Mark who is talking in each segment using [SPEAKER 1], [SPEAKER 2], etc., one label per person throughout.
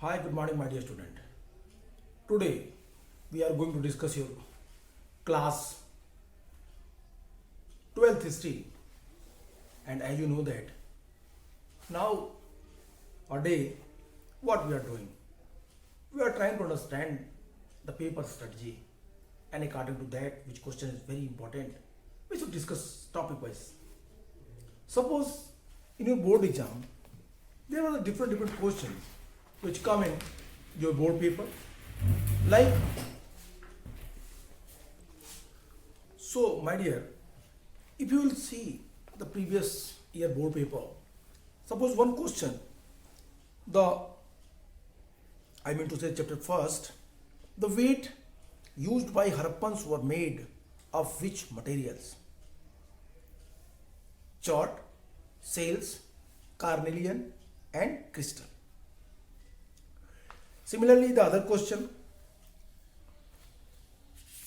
[SPEAKER 1] Hi, good morning, my dear student. Today we are going to discuss your class 12th history, and as you know that now a day what we are doing, we are trying to understand the paper strategy, and according to that, which question is very important, we should discuss topic wise. Suppose in your board exam there are different questions which come in your board paper, like so, my dear, if you will see the previous year board paper, suppose one question, the I mean to say chapter first, the weight used by Harappans were made of which materials? Chalk, sails, carnelian, and crystal. Similarly, the other question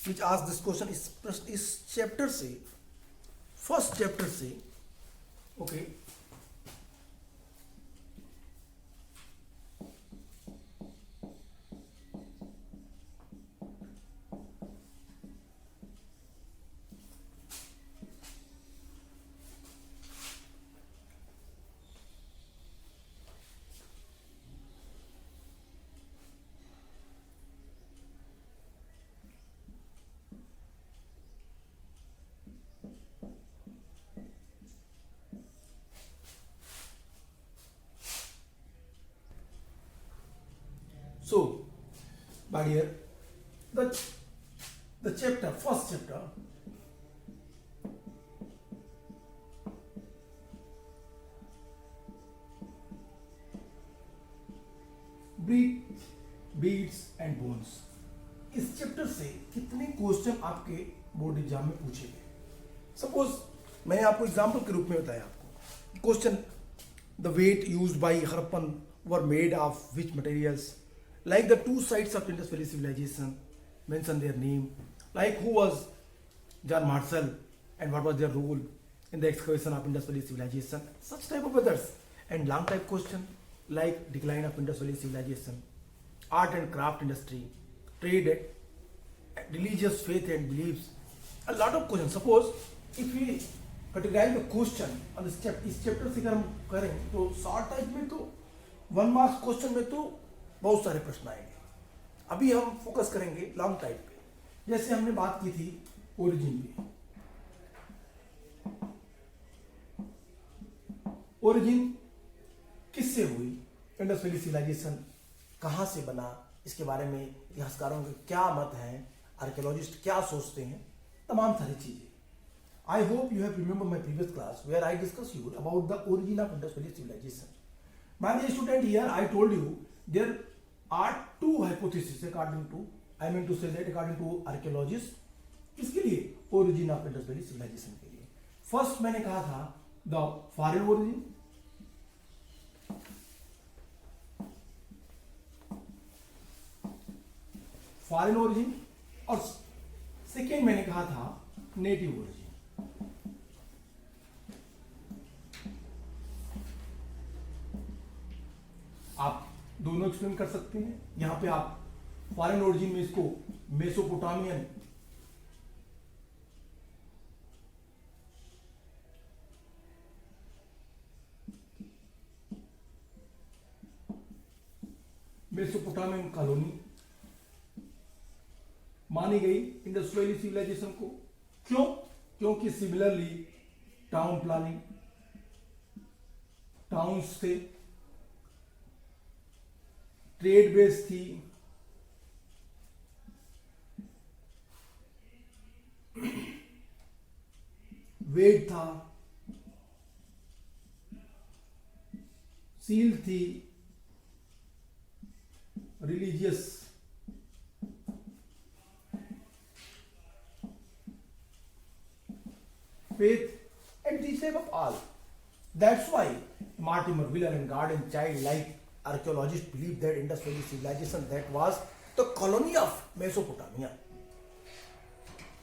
[SPEAKER 1] which asks this question is chapter say, first chapter say, okay, so, my dear, the, the chapter, first chapter, bricks beads and bones, इस chapter से कितने question आपके board exam में पूछे गए? Suppose मैंने आपको example के रूप में बताया आपको question, the weight used by Harappan were made of which materials, like the two sides of Indus Valley civilization, mention their name, like who was John Marshall and what was their role in the excavation of Indus Valley civilization, such type of others. And long type question like decline of Indus Valley civilization, art and craft industry, trade, religious faith and beliefs, a lot of questions. Suppose if we categorize the question on this chapter, इस chapter से अगर हम करें तो short type में तो 1 marks question में तो बहुत सारे प्रश्न आएंगे. अभी हम फोकस करेंगे लॉन्ग टाइप पे. जैसे हमने बात की थी ओरिजिन की. ओरिजिन किससे हुई, इंडस वैली सिविलाइजेशन कहाँ से बना, इसके बारे में इतिहासकारों के क्या मत हैं, आर्कियोलॉजिस्ट क्या सोचते हैं, तमाम सारी चीजें. I hope you have remember my previous class where I discuss you about the origin of Indus valley civilization. My dear student, here I told you there are two hypotheses according to, I mean to say that according to archaeologists, किसके लिए? origin of Indus Valley civilization के लिए. First मैंने कहा था the foreign origin, foreign origin, और second मैंने कहा था native origin. आप दोनों एक्सप्लेन कर सकते हैं. यहां पे आप फॉरेन ओरिजिन में इसको मेसोपोटामियन, मेसोपोटामियन कॉलोनी मानी गई इंडस वैली सिविलाइजेशन को. क्यों? क्योंकि सिमिलरली टाउन प्लानिंग, टाउन्स थे, ट्रेड बेस थी, वेट था, सील थी, religious faith, and this type of all. That's why Mortimer, Wheeler and Gard and Child, like archaeologists, believe that Indus Valley civilization that was the colony of Mesopotamia.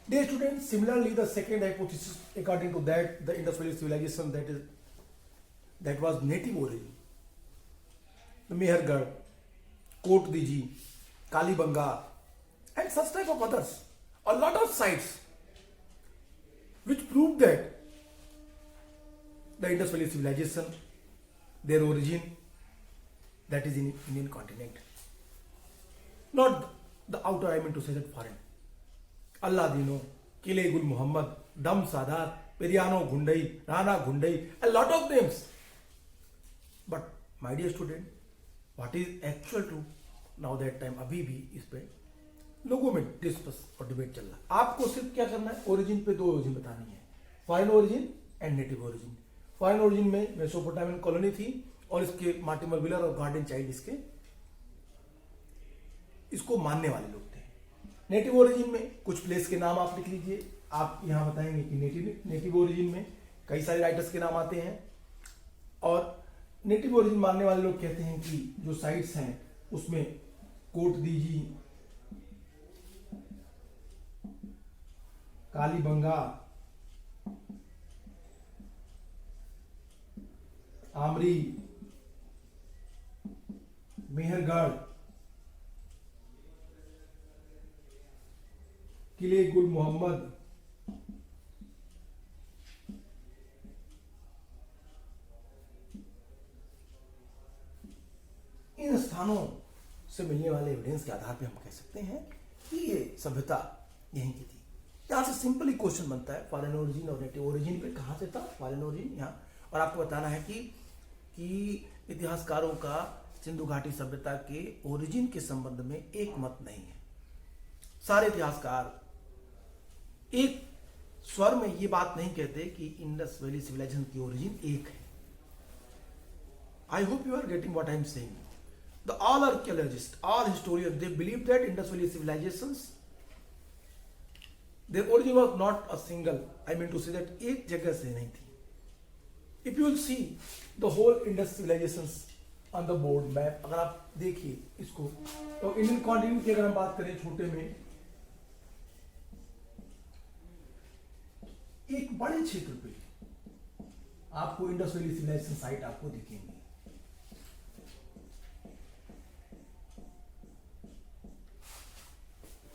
[SPEAKER 1] Dear students, similarly the second hypothesis, according to that, the Indus Valley civilization that was native origin, the Mehergarh, Kot Diji, Kalibangan, and such type of others. A lot of sites which prove that the Indus Valley civilization, their origin, that is in Indian continent. Not the outer, I mean to say that foreign. Alladino, Kile Gul Muhammad, Dam Sadat, Periano Gundai, Rana Gundai, a lot of names. But my dear student, what is actual truth? Now that time अभी भी इस पे लोगों में discuss और debate चल रहा है। आपको सिर्फ क्या करना है, ओरिजिन पे 2 ओरिजिन बतानी है, foreign origin and native origin. Foreign origin में मेसोपोटामियन कॉलोनी थी और इसके मार्टिमर विलर और गार्डन चाइल्ड इसको मानने वाले लोग थे। नेटिव ओरिजिन में कुछ प्लेस के नाम आप लिख लीजिए, आप यहां बताएंगे कि नेटिव ओरिजिन में कई सारे राइटर्स के नाम आते हैं, और नेटिव ओरिजिन मानने वाले लोग कहते हैं कि जो साइट्स हैं उसमें कोट दीजी, कालीबंगा, आमरी, मेहरगढ़, किले गुल मोहम्मद, इन स्थानों से मिलने वाले एविडेंस के आधार पे हम कह सकते हैं कि ये सभ्यता यहीं की थी। यहां से सिंपली क्वेश्चन बनता है, फॉरेन ओरिजिन और नेटिव ओरिजिन पे कहां से था फॉरेन ओरिजिन यहाँ, और आपको बताना है कि इतिहासकारों का सिंधु घाटी सभ्यता के ओरिजिन के संबंध में एक मत नहीं है। सारे इतिहासकार एक स्वर में ये बात नहीं कहते कि इंडस वैली सिविलाइजेशन की ओरिजिन एक है। I hope you are getting what I am saying. The all archaeologists, all historians, they believe that Indus Valley civilizations, their origin was not a single, I mean to say that एक जगह से नहीं थी। If you will see the whole Indus civilizations on the board map, अगर आप देखिए इसको, तो इंडियन कॉन्टिनेंट की अगर हम बात करें छोटे में, एक बड़े क्षेत्र पे आपको इंडस वैली सिविलाइजेशन साइट आपको दिखेंगे।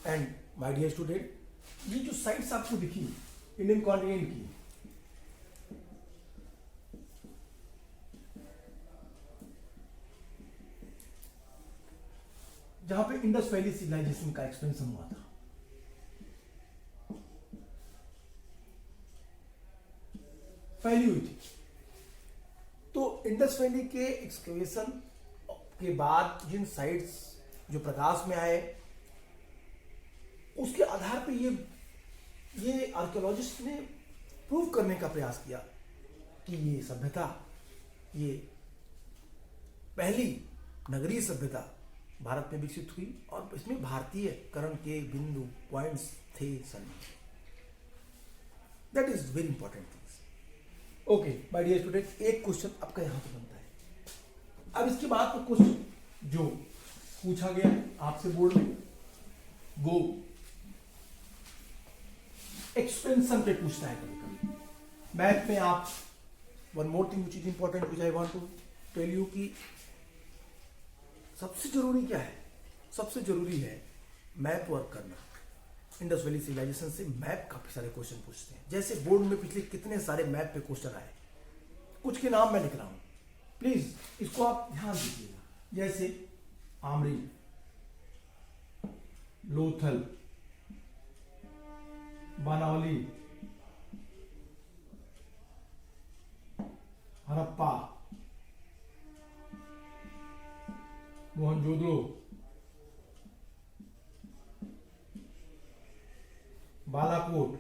[SPEAKER 1] एंड माय डियर स्टूडेंट, ये जो साइट्स आपको दिखी इंडियन कॉन्टिनेंट की, जहां पे इंडस वैली सिविलाइजेशन का एक्सपेंशन हुआ था, फैली हुई थी, तो इंडस वैली के एक्सकेवेशन के बाद जिन साइट्स जो प्रकाश में आए, उसके आधार पे ये आर्कियोलॉजिस्ट ने प्रूव करने का प्रयास किया कि ये सभ्यता, ये पहली नगरीय सभ्यता भारत में विकसित हुई और इसमें भारतीय करण के बिंदु पॉइंट्स थे सभी। That is very important things. Okay my dear student, एक क्वेश्चन आपका यहां पे बनता है। अब इसके बाद का क्वेश्चन जो पूछा गया है आपसे बोर्ड में, वो एक्सपेंशन पे पूछता है कभी कभी मैथ में। आप one more thing which is important which I want to tell you कि सबसे जरूरी क्या है, सबसे जरूरी है मैप वर्क करना। इंडस वैली सिविलाइजेशन से मैप काफी सारे क्वेश्चन पूछते हैं। जैसे बोर्ड में पिछले कितने सारे मैप पे क्वेश्चन आए, कुछ के नाम मैं लिख रहा हूं, प्लीज इसको आप ध्यान दीजिएगा। जैसे आमरी, लोथल, बनावली, हड़प्पा, मोहनजोदड़ो, बालाकोट,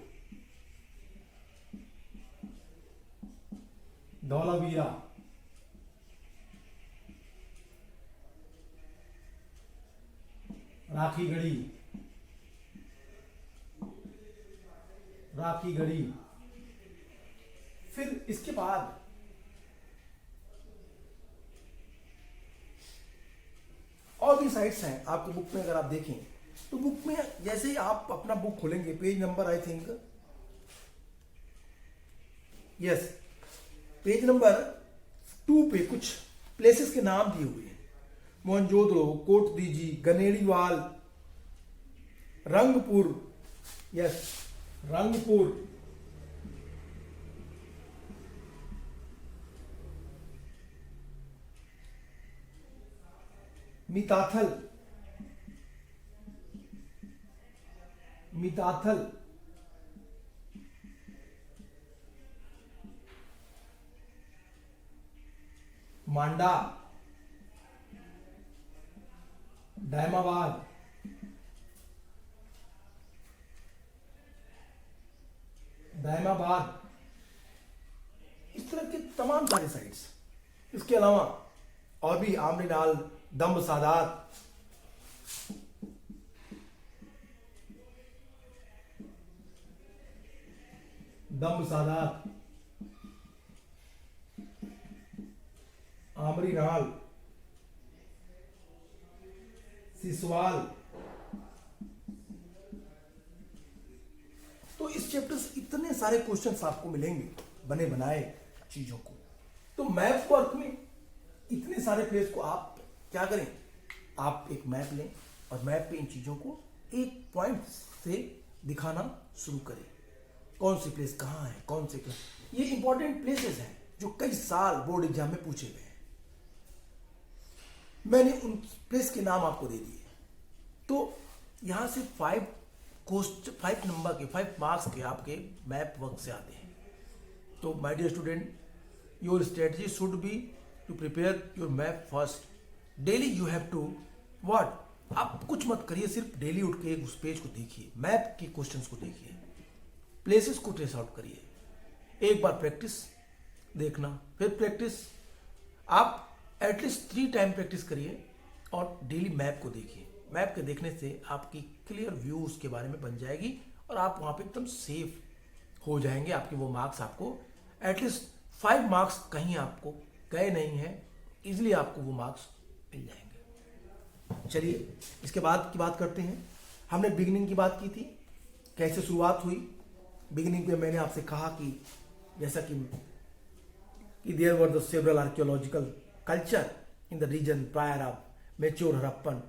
[SPEAKER 1] धौलावीरा, राखीगढ़ी, फिर इसके बाद और भी साइट्स हैं आपकी बुक में। अगर आप देखें तो बुक में जैसे ही आप अपना बुक खोलेंगे, page number I think yes page number 2 पे कुछ प्लेसेस के नाम दिए हुए हैं। मोहनजोदड़ो, कोटदीजी, गनेड़ीवाल, रंगपुर, यस रंगपुर, मिताथल, मिताथल, मांडा, दायमाबाद, दायमाबाद, इस तरह के तमाम सारे साइट्स। इसके अलावा और भी आमरीनाल, दम्ब सादात, दम्ब सादात, आमरीनाल, सिसवाल। तो इस चैप्टर से इतने सारे क्वेश्चंस आपको मिलेंगे बने बनाए चीजों को। तो मैप वर्क में इतने सारे प्लेस को आप क्या करें, आप एक मैप लें और मैप पे इन चीजों को एक पॉइंट से दिखाना शुरू करें। कौन सी प्लेस कहाँ है, कौन से क्या, ये इंपॉर्टेंट प्लेसेस हैं जो कई साल बोर्ड एग्जाम में पूछे गए हैं। मैंने उन प्लेस के नाम आपको दे दिए। तो यहां से 5 नंबर के 5 मार्क्स के आपके मैप वर्क से आते हैं। तो my dear student, your strategy should be to prepare your map first. Daily you have to what, आप कुछ मत करिए, सिर्फ डेली उठ के उस पेज को देखिए, मैप के क्वेश्चंस को देखिए, प्लेसेस को ट्रेस आउट करिए। एक बार प्रैक्टिस देखना, फिर प्रैक्टिस, आप एटलीस्ट 3 टाइम प्रैक्टिस करिए और डेली मैप को देखिए। मैप के देखने से आपकी क्लियर व्यू उसके बारे में बन जाएगी और आप वहाँ पे एकदम सेफ हो जाएंगे। आपके वो मार्क्स आपको एटलीस्ट 5 मार्क्स कहीं आपको गए नहीं हैं, इजीली आपको वो मार्क्स मिल जाएंगे। चलिए इसके बाद की बात करते हैं। हमने बिगिनिंग की बात की थी, कैसे शुरुआत हुई। बिगिनिंग पे मैंने आपसे कहा कि जैसा कि there were the several archaeological culture in the region prior of mature Harappan.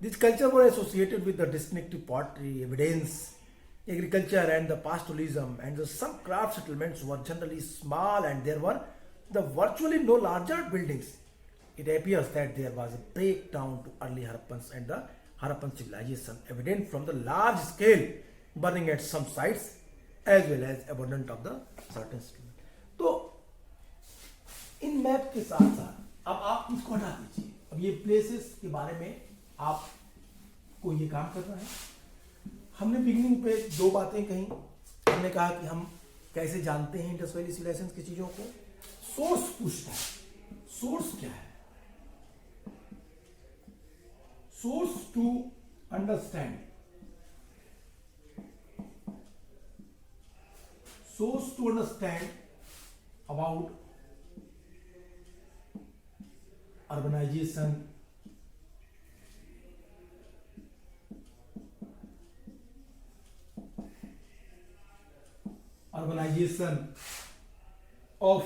[SPEAKER 1] These culture were associated with the distinctive pottery, evidence, agriculture and the pastoralism, and some craft settlements were generally small and there were virtually no larger buildings. It appears that there was a breakdown to early Harappans and the Harappan civilization, evident from the large scale burning at some sites as well as abundance of the certain settlements. तो इन map के साथ साथ अब आप इसको हटा दीजिए। अब ये प्लेसेस के बारे में आपको ये काम करना है। हमने बिगिनिंग पे 2 बातें कही। हमने कहा कि हम कैसे जानते हैं इंडस वैली सिविलाइजेशन की चीजों को। सोर्स पूछता है, सोर्स क्या है, source to understand, source to understand about urbanization, of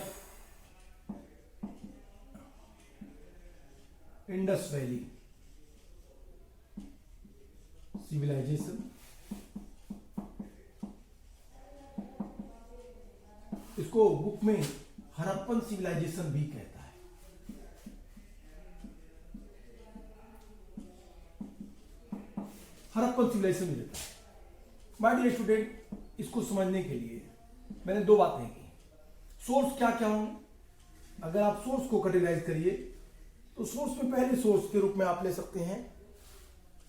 [SPEAKER 1] Indus Valley civilization। इसको बुक में हड़प्पन सिविलाइजेशन भी कहता है। हड़प्पन सिविलाइजेशन में रहता है। माय डियर स्टूडेंट, इसको समझने के लिए मैंने 2 बातें की। सोर्स क्या क्या होंगे, अगर आप सोर्स को कैटेगराइज करिए तो सोर्स में पहले सोर्स के रूप में आप ले सकते हैं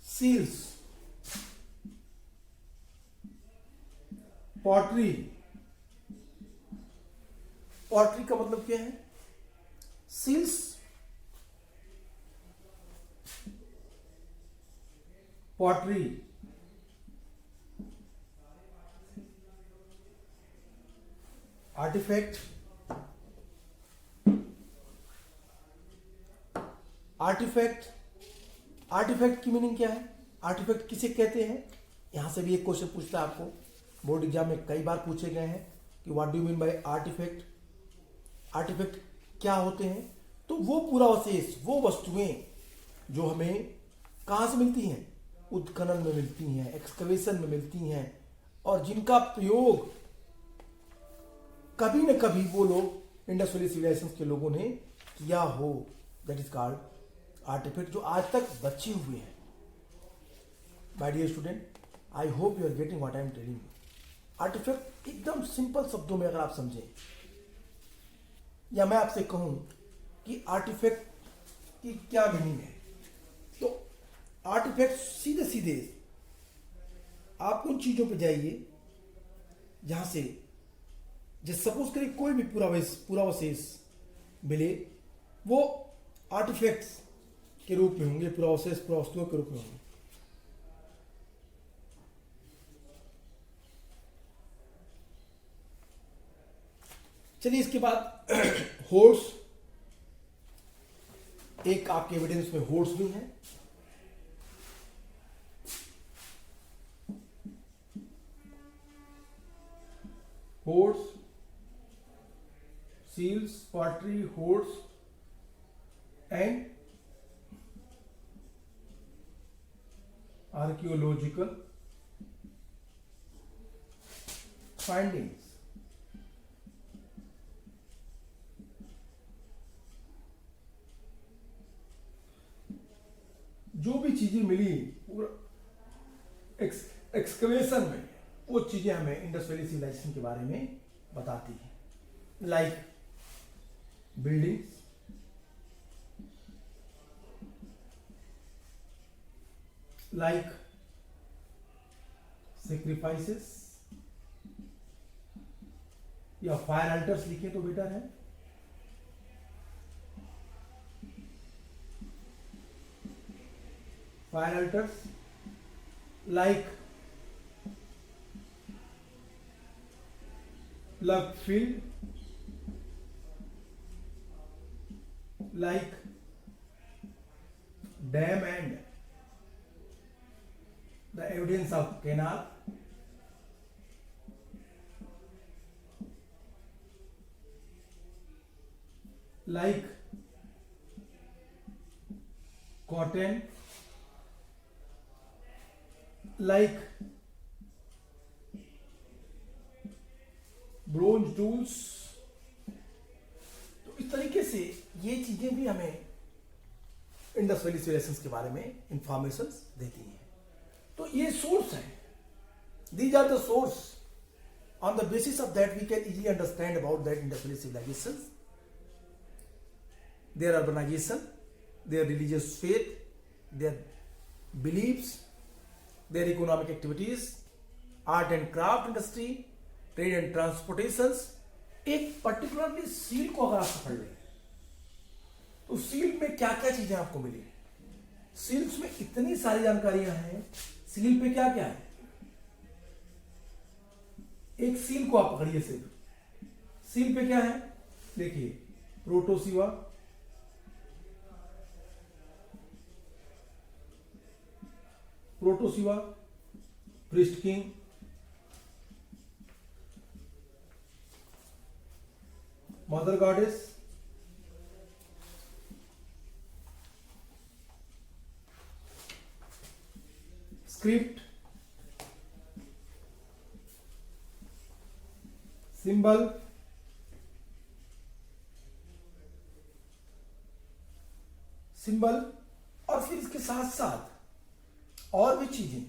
[SPEAKER 1] सील्स, पॉटरी। पॉटरी का मतलब क्या है, सील्स पॉटरी, आर्टिफैक्ट, आर्टिफैक्ट की मीनिंग क्या है, आर्टिफैक्ट किसे कहते हैं। यहां से भी एक क्वेश्चन पूछता है आपको, बोर्ड एग्जाम में कई बार पूछे गए हैं कि what do you mean by artifact. Artifact क्या होते हैं, तो वो पूरा अवशेष, वो वस्तुएं जो हमें कहाँ से मिलती हैं? उत्खनन में मिलती हैं, एक्सकवेशन में मिलती हैं, और जिनका प्रयोग कभी न कभी वो लोग इंडस वैली सिविलाइजेशन के लोगों ने किया हो, दैट इज कॉल्ड आर्टिफैक्ट, जो आज तक बचे हुए हैं। My dear student, I hope you are getting what I am telling you. Artifact एकदम सिंपल शब्दों में अगर आप समझें, या मैं आपसे कहूं कि आर्टिफैक्ट की क्या मीनिंग है, तो आर्टिफैक्ट सीधे सीधे आप उन चीजों पे जाइए जहां से, जैसे सपोज करिए कोई भी पुरावशेष मिले, वो आर्टिफैक्ट्स के रूप में होंगे, पुरावशेष पुरावस्तुओं के रूप में होंगे। चलिए इसके बाद होर्स, एक आपके एविडेंस में होर्स भी है। Horse, seals, pottery, horse and archaeological findings. जो भी चीजें मिली एक्सकवेशन में, वो चीजें हमें इंडस वैली सिविलाइजेशन के बारे में बताती हैं, लाइक बिल्डिंग्स, लाइक सेक्रीफाइसेस, या फायर अल्टर्स लिखे तो बेटर है। Fire altars like plug field, like dam and the evidence of canal, like cotton, like bronze tools. तो इस तरीके से ये चीजें भी हमें इंडस वैली सिविलाइजेशन के बारे में इंफॉर्मेशन देती हैं। तो ये सोर्स है, these are the source, on the basis of that we can easily understand about that Indus valley civilization, their urbanization, their religious faith, their beliefs, their economic activities, art and craft industry, trade and transportation. एक particularly seal को अगर आप पकड़ लें तो seal में क्या क्या चीजें आपको मिली, सील्स में इतनी सारी जानकारियां हैं। सील पे क्या क्या है, एक सील को आप पकड़िए, सिर्फ सील पे क्या है देखिए, प्रोटोसिवा, priest king, mother goddess, script, symbol, और फिर इसके साथ साथ और भी चीजें,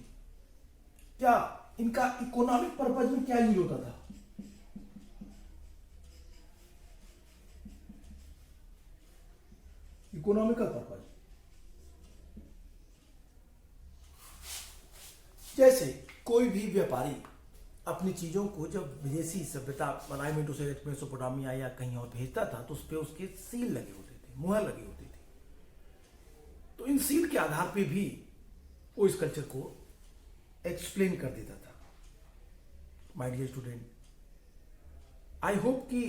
[SPEAKER 1] क्या इनका इकोनॉमिक पर्पज में क्या यूज होता था, इकोनॉमिकल पर्पज। जैसे कोई भी व्यापारी अपनी चीजों को जब विदेशी सभ्यता मेसोपोटामिया या कहीं और भेजता था तो उस पे उसके सील लगे होते थे, मुहर लगी होती थी। तो इन सील के आधार पे भी वो इस कल्चर को एक्सप्लेन कर देता था। My dear student, I hope कि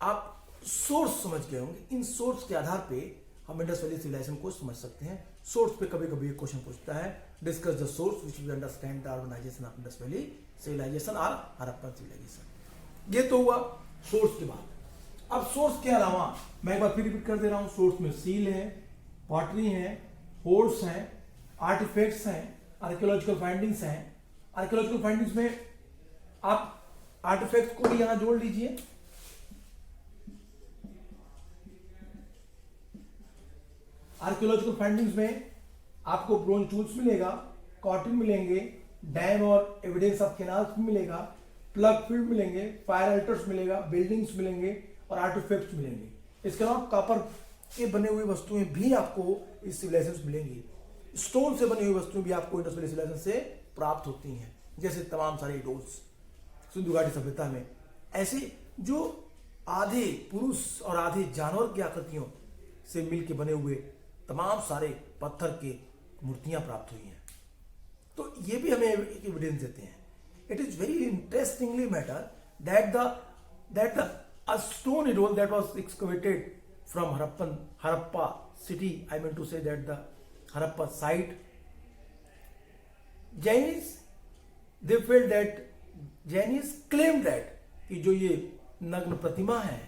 [SPEAKER 1] आप सोर्स समझ गए होंगे। इन सोर्स के आधार पे हम इंडस वैली सिविलाइजेशन को समझ सकते हैं। सोर्स पे कभी कभी एक क्वेश्चन पूछता है, discuss the source which we understand the organization of Indus valley civilization और हड़प्पन सिविलाइजेशन। ये तो हुआ सोर्स के बाद। अब सोर्स के अलावा मैं एक बार फिर रिपीट कर दे रहा हूं, सोर्स में सील है, पॉटरी है, होल्ड्स हैं, आर्टिफैक्ट्स हैं, आर्कियोलॉजिकल फाइंडिंग्स हैं। आर्कियोलॉजिकल फाइंडिंग्स में आप आर्टिफैक्ट्स को भी यहां जोड़ लीजिए। आर्कियोलॉजिकल फाइंडिंग्स में आपको ब्रोंज टूल्स मिलेगा, कॉटन मिलेंगे, डैम और एविडेंस ऑफ कैनाल्स मिलेगा, प्लग फील्ड मिलेंगे, फायर अल्टर्स मिलेगा, बिल्डिंग्स मिलेंगे और आर्टिफैक्ट्स मिलेंगे। इसके अलावा कॉपर के बने हुए वस्तुएं भी आपको इस सिविलाइजेशन मिलेंगी। स्टोन से बनी हुई वस्तुएं भी आपको इंडस वैली सिविलाइजेशन से प्राप्त होती हैं, जैसे तमाम सारे डोल्स सिंधु घाटी सभ्यता में। ऐसे जो आधे पुरुष और आधे जानवर की आकृतियों से मिलकर बने हुए तमाम सारे पत्थर के मूर्तियां प्राप्त हुई हैं। तो ये भी हमें एक एविडेंस देते हैं। It is very interestingly matter that a stone idol that was excavated from Harappa city, I mean to say that the Harappa site, Jainis, they felt that Jainis claimed that कि जो ये नग्न प्रतिमा है,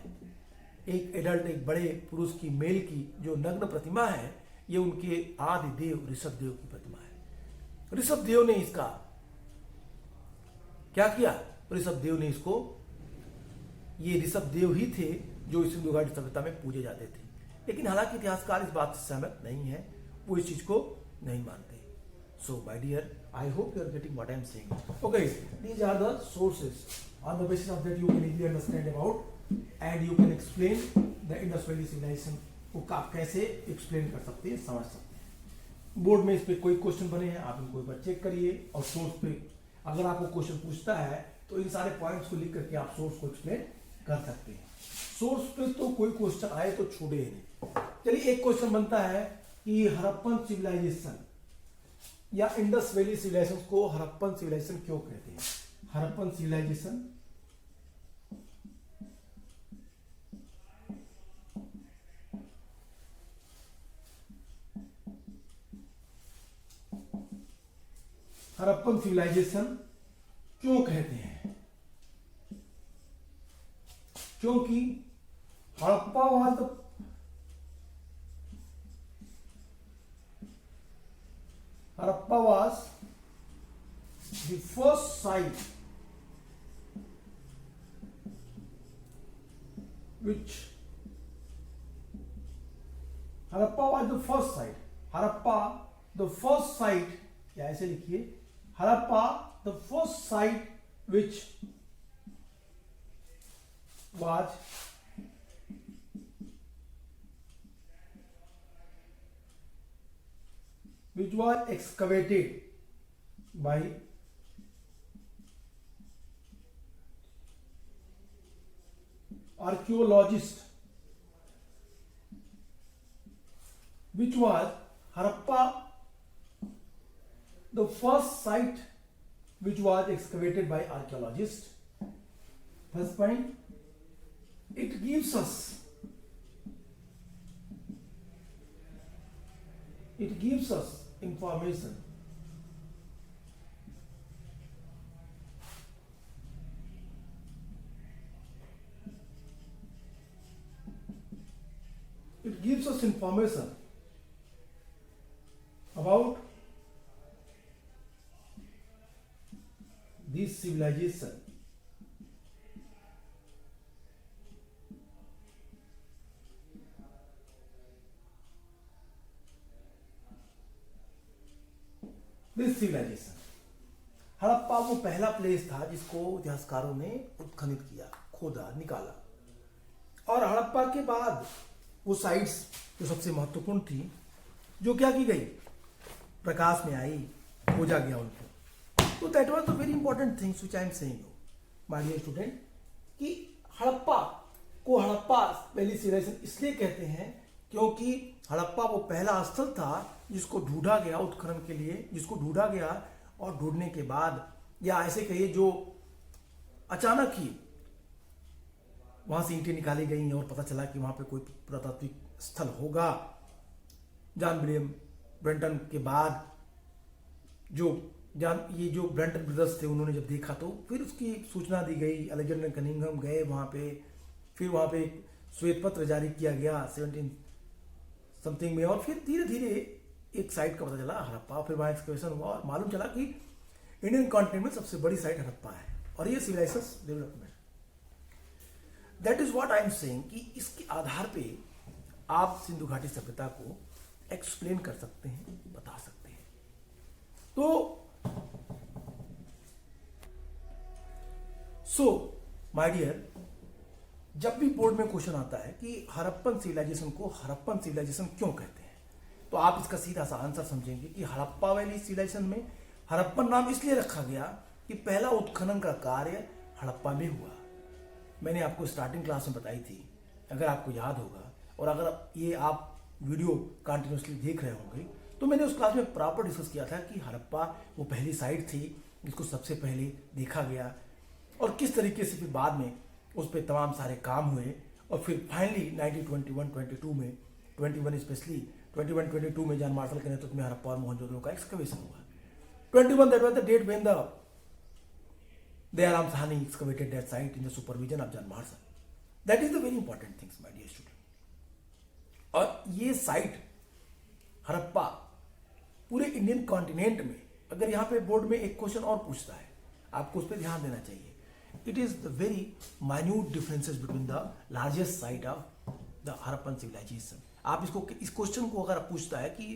[SPEAKER 1] एक adult, एक बड़े पुरुष की, मेल की जो नग्न प्रतिमा है, ये उनके आदि देव ऋषभ देव की प्रतिमा है। ऋषभ देव ने इसका क्या किया? ऋषभ देव ने इसको, ये ऋषभ देव ही थे जो इस सिंधु घाटी सभ्यता में पूजे जाते थे। लेकिन हालांकि इतिहासकार इस बात से सहमत नहीं है, वो इस चीज को नहीं मानते। So my dear, I hope you are getting what I am saying. Okay, these are the sources on the basis of that you can easily understand about and you can explain the Indus valley civilization को आप कैसे explain कर सकते हैं, समझ सकते हैं। Board में इस पे कोई क्वेश्चन बने हैं, आप इनको एक बार चेक करिए और सोर्स पे अगर आपको क्वेश्चन पूछता है तो इन सारे पॉइंट्स को लिख करके आप सोर्स को एक्सप्लेन कर सकते हैं। सोर्स पे तो कोई क्वेश्चन आए तो छूटे ही नहीं। चलिए, एक क्वेश्चन बनता है कि हड़प्पन सिविलाइजेशन या इंडस वैली सिविलाइजेशन को हड़प्पन सिविलाइजेशन क्यों कहते हैं? हड़प्पन सिविलाइजेशन हड़प्पन सिविलाइजेशन क्यों कहते हैं? क्योंकि Harappa was the first sight which Harappa was the first sight. Harappa the first sight, या ऐसे लिखिए, Harappa the first sight which was excavated by archaeologists, which was Harappa, the first site which was excavated by archaeologists. First point, it gives us information about this civilization. This civilization, Harappa वो पहला place था जिसको इतिहासकारों ने उत्खनन किया, खोदा, निकाला। और हड़प्पा के बाद वो साइट्स जो सबसे महत्वपूर्ण थी, जो क्या की गई, प्रकाश में आई, खोजा गया उनको। तो that was the very important things which I am saying you my dear student, कि हड़प्पा को हड़प्पा वैली सिविलाइजेशन इसलिए कहते हैं क्योंकि हड़प्पा वो पहला स्थल था जिसको ढूंढा गया उत्खनन के लिए, जिसको ढूंढा गया और ढूंढने के बाद, या ऐसे कहिए जो अचानक ही वहां से ईंटें निकाली गई और पता चला कि वहां पे कोई पुरातात्विक स्थल होगा। जॉन विलियम ब्रेंटन के बाद ये जो ब्रेंटन ब्रदर्स थे, उन्होंने जब देखा तो फिर उसकी सूचना दी गई। अलेक्जेंडर कनिंघम गए वहां पे, फिर वहां पे श्वेत पत्र जारी किया गया 17 समथिंग में, और फिर धीरे धीरे एक साइट का पता चला हड़प्पा, फिर वहाँ एक्सकवेशन हुआ और मालूम चला कि इंडियन कॉन्टिनेंट में सबसे बड़ी साइट हड़प्पा है और ये civilization development. That is what I am saying कि इसके आधार पे आप सिंधु घाटी सभ्यता को एक्सप्लेन कर सकते हैं, बता सकते हैं। तो माय डियर, जब भी बोर्ड में क्वेश्चन आता है कि हड़प्पन सिविलाइजेशन को हड़प्पन सिविलाइजेशन क्यों कहते हैं, तो आप इसका सीधा सा आंसर समझेंगे कि हड़प्पा वैली सिविलाइजेशन में हड़प्पन नाम इसलिए रखा गया कि पहला उत्खनन का कार्य हड़प्पा में हुआ। मैंने आपको स्टार्टिंग क्लास में बताई थी, अगर आपको याद होगा, और अगर ये आप वीडियो कंटिन्यूसली देख रहे होंगे तो मैंने उस क्लास में प्रॉपर डिस्कस किया था कि हड़प्पा वो पहली साइट थी जिसको सबसे पहले देखा गया और किस तरीके से फिर बाद में उस पर तमाम सारे काम हुए और फिर फाइनली 1921-22 में 21 स्पेशली 21-22 में जॉन मार्शल के नेतृत्व में हड़प्पा और मोहनजोदड़ो का एक्सकवेशन हुआ। 21 that was the date when the Dayaram Sahani excavated that site in the supervision of John Marshall. That is the very important things, my dear student. और ये साइट हड़प्पा पूरे इंडियन कॉन्टिनेंट में, अगर यहाँ पे बोर्ड में एक क्वेश्चन और पूछता है, आपको उस पर ध्यान देना चाहिए। It is the very minute differences between the largest site of the Harappan civilization. आप इसको, इस क्वेश्चन को अगर पूछता है कि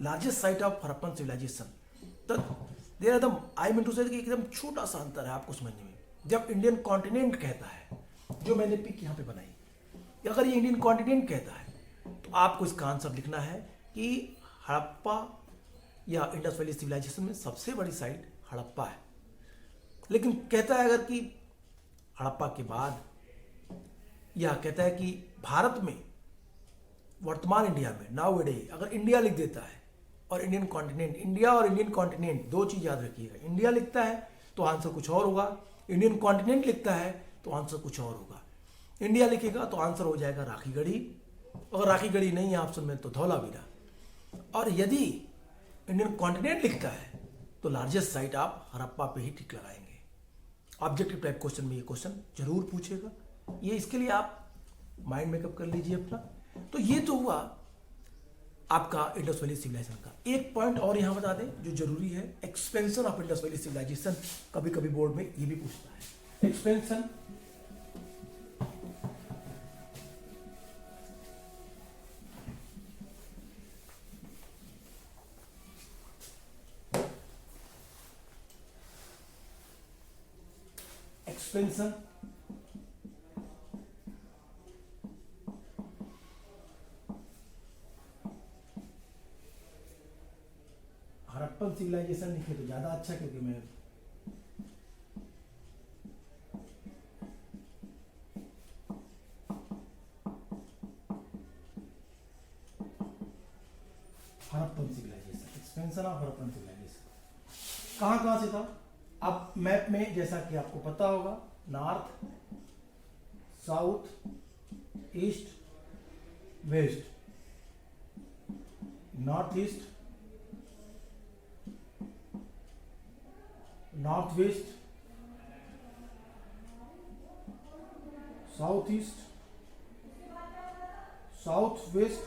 [SPEAKER 1] largest site of Harappan civilization, तो there are the, I mean to say एकदम छोटा सा अंतर है आपको समझने में। जब इंडियन कॉन्टिनेंट कहता है, जो मैंने पिक यहाँ पे बनाई, अगर ये इंडियन कॉन्टिनेंट कहता है तो आपको इसका आंसर लिखना है कि हड़प्पा या इंडस वैली सिविलाइजेशन में सबसे बड़ी साइट हड़प्पा है। लेकिन कहता है अगर कि हड़प्पा के बाद, या कहता है कि भारत में, वर्तमान इंडिया में, नाउ डे, अगर इंडिया लिख देता है और इंडियन कॉन्टिनेंट, इंडिया और इंडियन कॉन्टिनेंट दो चीज याद रखिएगा। इंडिया लिखता है तो आंसर कुछ और होगा, इंडियन कॉन्टिनेंट लिखता है तो आंसर कुछ और होगा। इंडिया लिखेगा तो आंसर हो जाएगा राखीगढ़ी, और राखीगढ़ी नहीं है ऑप्शन में तो धौलावीरा। और यदि इंडियन कॉन्टिनेंट लिखता है तो लार्जेस्ट साइट आप हड़प्पा पे ही टिक लगाएंगे। ऑब्जेक्टिव टाइप क्वेश्चन में ये क्वेश्चन जरूर पूछेगा, ये इसके लिए आप माइंड मेकअप कर लीजिए अपना। तो ये तो हुआ आपका इंडस वैली सिविलाइजेशन का। एक पॉइंट और यहां बता दें जो जरूरी है, expansion of Indus valley civilization. कभी कभी बोर्ड में ये भी पूछता है, एक्सपेंशन एक्सपेंशन हड़प्पन सिविलाइजेशन लिखे तो ज्यादा अच्छा, क्योंकि मैं Harappan civilization, expansion of Harappan civilization कहां कहां से था। अब मैप में जैसा कि आपको पता होगा, north, south, east, west, north east, north west, south east, south west,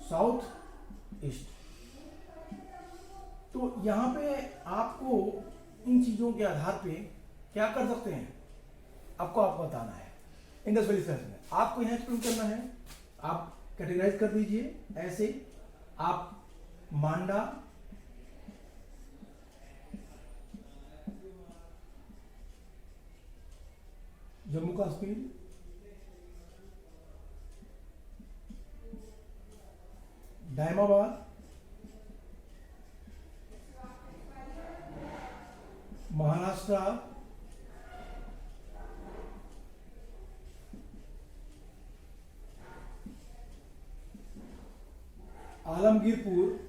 [SPEAKER 1] south east. तो यहां पे आपको इन चीजों के आधार पे क्या कर सकते हैं, आपको बताना है। इंडस वैली सिविलाइजेशन में आपको यहां एक्सप्लेन करना है, आप कैटेगराइज कर दीजिए ऐसे। आप मांडा, जम्मू कश्मीर, दायमाबाद, महाराष्ट्र, आलमगीरपुर,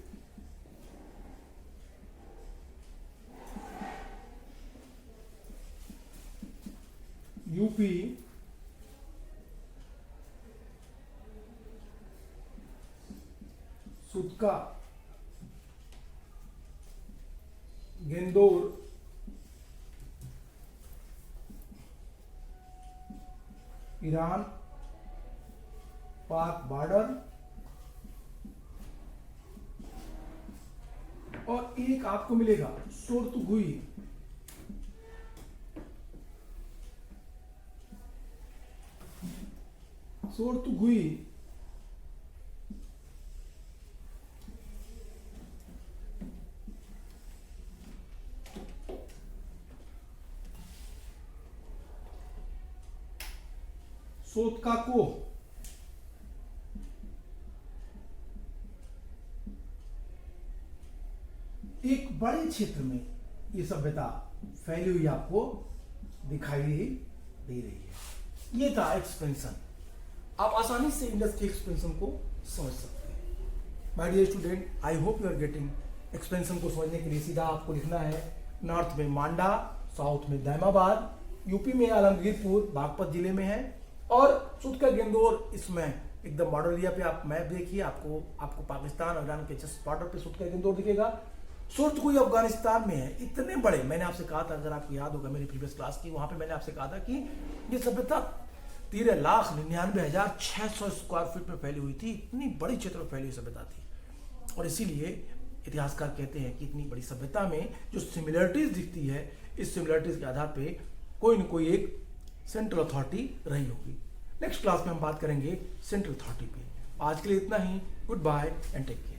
[SPEAKER 1] यूपी, सुतका, गेंदौर, ईरान, पाक बॉर्डर, और एक आपको मिलेगा सोर्तुगुई। सोर्तुगुई सोतकाको। एक बड़े क्षेत्र में ये सभ्यता फैली हुई आपको दिखाई दे रही है। ये था एक्सपेंशन। आप आसानी से इंडस के एक्सपेंशन को समझ सकते हैं। My dear student, I hope you are getting. Expansion को समझने के लिए सीधा आपको लिखना है नॉर्थ में मांडा, साउथ में दैमाबाद, यूपी में आलमगीरपुर बागपत जिले में है, और सुद का गेंदौर इसमें एकदम बॉर्डर एरिया पे आप मैप देखिए, आपको पाकिस्तान और ईरान के जस्ट बॉर्डर पे सुद का गेंदौर दिखेगा। सोर्तुगुई अफगानिस्तान में है। इतने बड़े, मैंने आपसे कहा था, अगर आपको याद होगा मेरी प्रीवियस क्लास की, वहां पे मैंने आपसे कहा था कि ये सभ्यता 13,99,600 स्क्वायर फीट में फैली हुई थी। इतनी बड़ी क्षेत्र में फैली हुई सभ्यता थी, और इसीलिए इतिहासकार कहते हैं कि इतनी बड़ी सभ्यता में जो सिमिलरिटीज दिखती है, इस सिमिलरिटीज के आधार पे कोई न कोई एक सेंट्रल अथॉरिटी रही होगी। नेक्स्ट क्लास में हम बात करेंगे सेंट्रल अथॉरिटी पे। आज के लिए इतना ही। Good bye and take care.